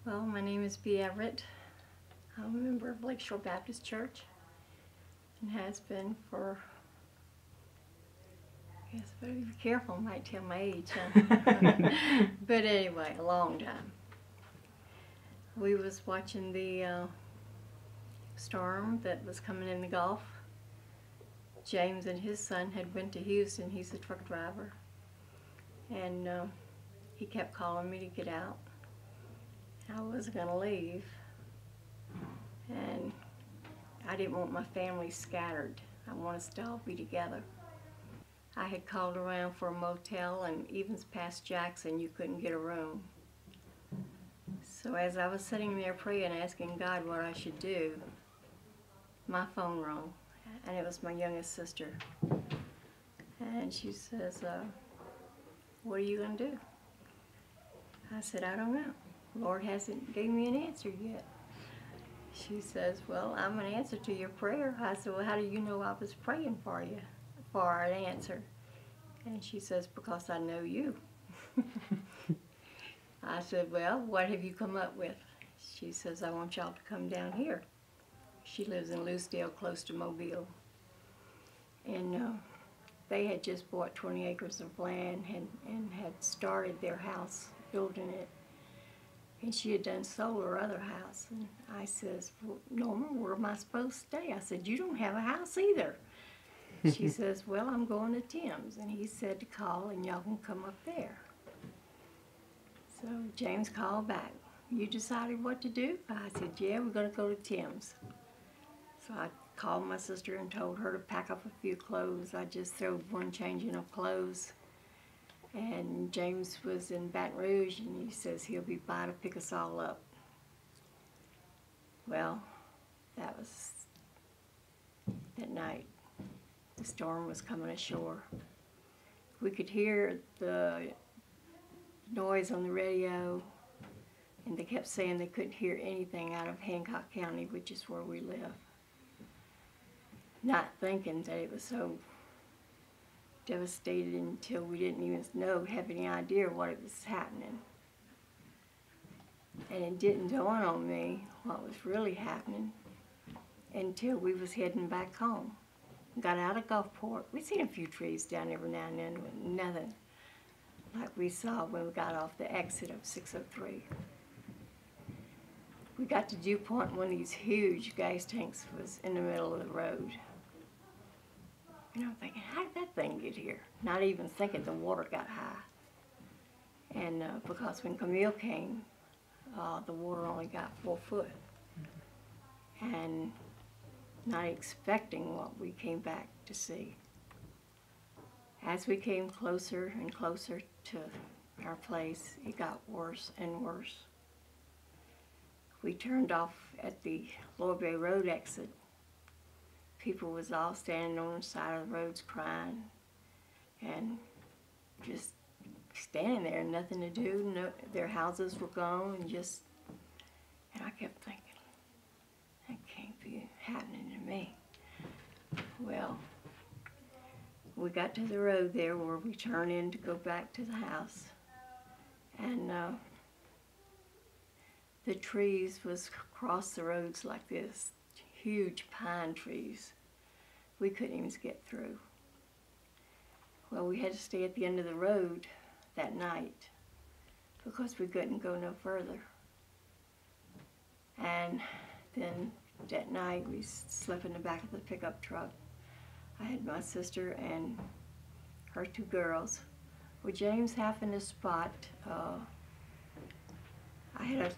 Well, my name is Bea Everett. I'm a member of Lakeshore Baptist Church and has been for, I guess I better be careful, I might tell my age, huh? But anyway, a long time. We was watching the storm that was coming in the Gulf. James and his son had went to Houston. He's a truck driver. And he kept calling me to get out. I wasn't going to leave. And I didn't want my family scattered. I wanted us to all be together. I had called around for a motel, and even past Jackson, you couldn't get a room. So as I was sitting there praying, asking God what I should do, my phone rang, and it was my youngest sister. And she says, what are you going to do? I said, I don't know. Lord hasn't gave me an answer yet. She says, well, I'm an answer to your prayer. I said, well, how do you know I was praying for you, for an answer? And she says, because I know you. I said, well, what have you come up with? She says, I want y'all to come down here. She lives in Lucedale, close to Mobile. And they had just bought 20 acres of land and had started their house, building it. And she had done sold her other house. And I says, well, Norma, where am I supposed to stay? I said, you don't have a house either. She says, well, I'm going to Tim's. And he said to call and y'all can come up there. So James called back. You decided what to do? I said, yeah, we're going to go to Tim's. So I called my sister and told her to pack up a few clothes. I just threw one changing of clothes. And James was in Baton Rouge, and he says he'll be by to pick us all up. Well, that was that night. The storm was coming ashore. We could hear the noise on the radio, and they kept saying they couldn't hear anything out of Hancock County, which is where we live. Not thinking that it was so devastated until we didn't even have any idea what it was happening. And it didn't dawn on me what was really happening until we was heading back home. Got out of Gulfport. We seen a few trees down every now and then, but nothing like we saw when we got off the exit of 603. We got to DuPont, and one of these huge gas tanks was in the middle of the road. And I'm thinking, how did that thing get here? Not even thinking the water got high. And because when Camille came, the water only got 4 foot. And not expecting what we came back to see. As we came closer and closer to our place, it got worse and worse. We turned off at the Lower Bay Road exit. People was all standing on the side of the roads crying and just standing there, nothing to do. No, their houses were gone, and I kept thinking, that can't be happening to me. Well, we got to the road there where we turn in to go back to the house, and the trees was across the roads like this. Huge pine trees. We couldn't even get through. Well, we had to stay at the end of the road that night because we couldn't go no further. And then that night we slept in the back of the pickup truck. I had my sister and her 2 girls. Well, James happened to spot, I had a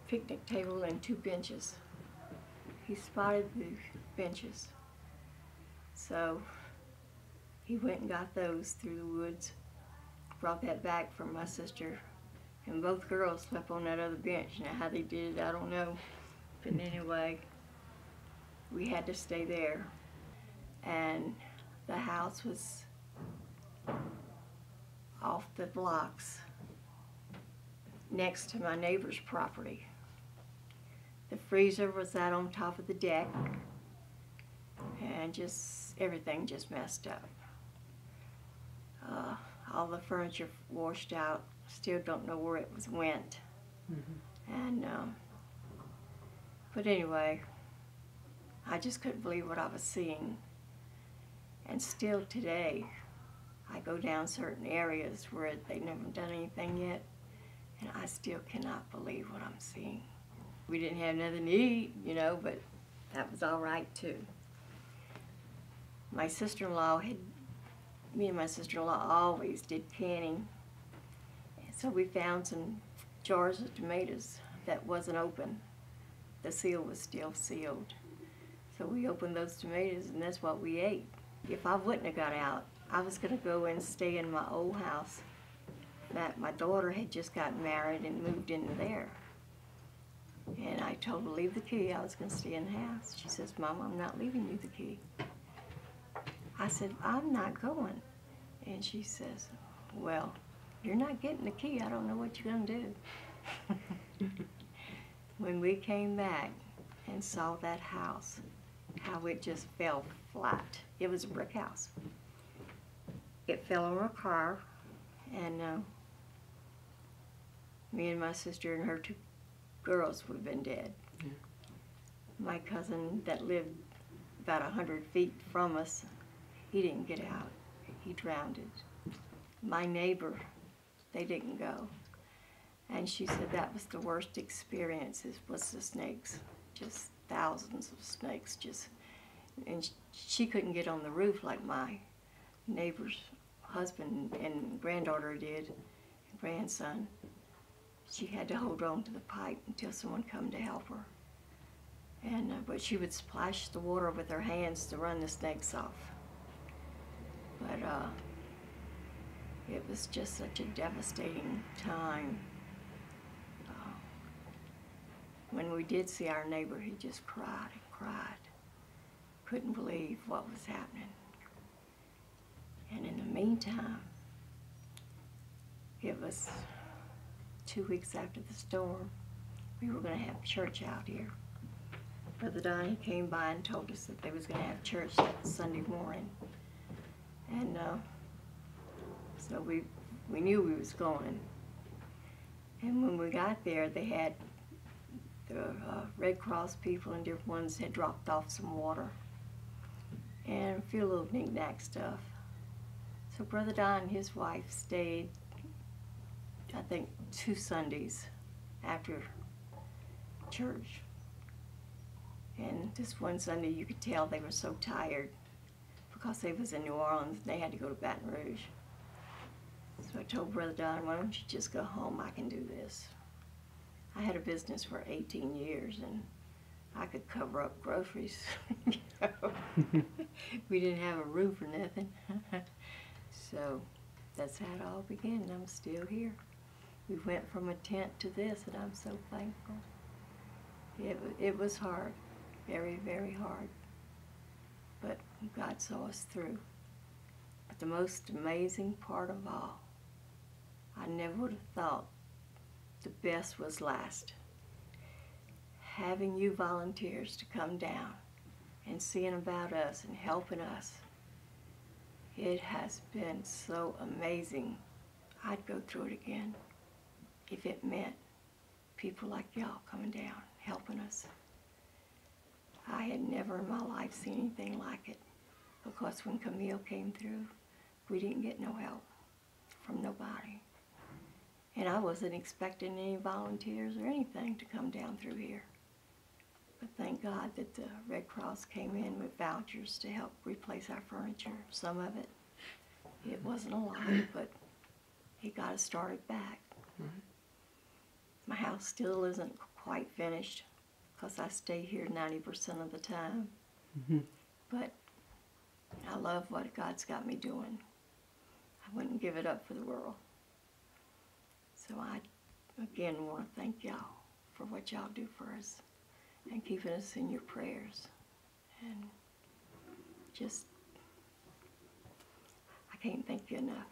picnic table and 2 benches. He spotted the benches. So he went and got those through the woods, brought that back for my sister, and both girls slept on that other bench. Now how they did it, I don't know. But anyway, we had to stay there. And the house was off the blocks next to my neighbor's property. The freezer was out on top of the deck, and everything just messed up. All the furniture washed out. Still don't know where it went. Mm-hmm. And, but anyway, I just couldn't believe what I was seeing. And still today, I go down certain areas where they've never done anything yet, and I still cannot believe what I'm seeing. We didn't have nothing to eat, you know, but that was all right too. My sister-in-law me and my sister-in-law always did canning. And so we found some jars of tomatoes that wasn't open. The seal was still sealed. So we opened those tomatoes, and that's what we ate. If I wouldn't have got out, I was going to go and stay in my old house that my daughter had just gotten married and moved into there. And I told her to leave the key. I was going to stay in the house. She says, "Mom, I'm not leaving you the key." I said, "I'm not going." And she says, "Well, you're not getting the key. I don't know what you're going to do." When we came back and saw that house, how it just fell flat. It was a brick house. It fell on a car, and me and my sister and her two girls would have been dead. Yeah. My cousin that lived about 100 feet from us, he didn't get out. He drowned. My neighbor, they didn't go. And she said that was the worst experience, was the snakes. Just thousands of snakes. And she couldn't get on the roof like my neighbor's husband and granddaughter did, grandson. She had to hold on to the pipe until someone come to help her. And but she would splash the water with her hands to run the snakes off. But it was just such a devastating time. When we did see our neighbor, he just cried and cried. Couldn't believe what was happening. And in the meantime, it was 2 weeks after the storm. We were going to have church out here. Brother Donnie came by and told us that they was going to have church that Sunday morning. And so we knew we was going. And when we got there, they had the Red Cross people and different ones had dropped off some water and a few little knick-knack stuff. So Brother Don and his wife stayed, I think, 2 Sundays after church. And this one Sunday, you could tell they were so tired because they was in New Orleans and they had to go to Baton Rouge. So I told Brother Don, "Why don't you just go home? I can do this." I had a business for 18 years and I could cover up groceries. You know? We didn't have a roof or nothing. So that's how it all began, and I'm still here. We went from a tent to this, and I'm so thankful. It was hard, very, very hard. But God saw us through. But the most amazing part of all, I never would have thought the best was last. Having you volunteers to come down and seeing about us and helping us, it has been so amazing. I'd go through it again if it meant people like y'all coming down, helping us. I had never in my life seen anything like it, because when Camille came through, we didn't get no help from nobody. And I wasn't expecting any volunteers or anything to come down through here. But thank God that the Red Cross came in with vouchers to help replace our furniture, some of it. It wasn't a lot, but it got us started back. Mm-hmm. My house still isn't quite finished because I stay here 90% of the time. Mm-hmm. But I love what God's got me doing. I wouldn't give it up for the world. So I, again, want to thank y'all for what y'all do for us and keeping us in your prayers. And just, I can't thank you enough.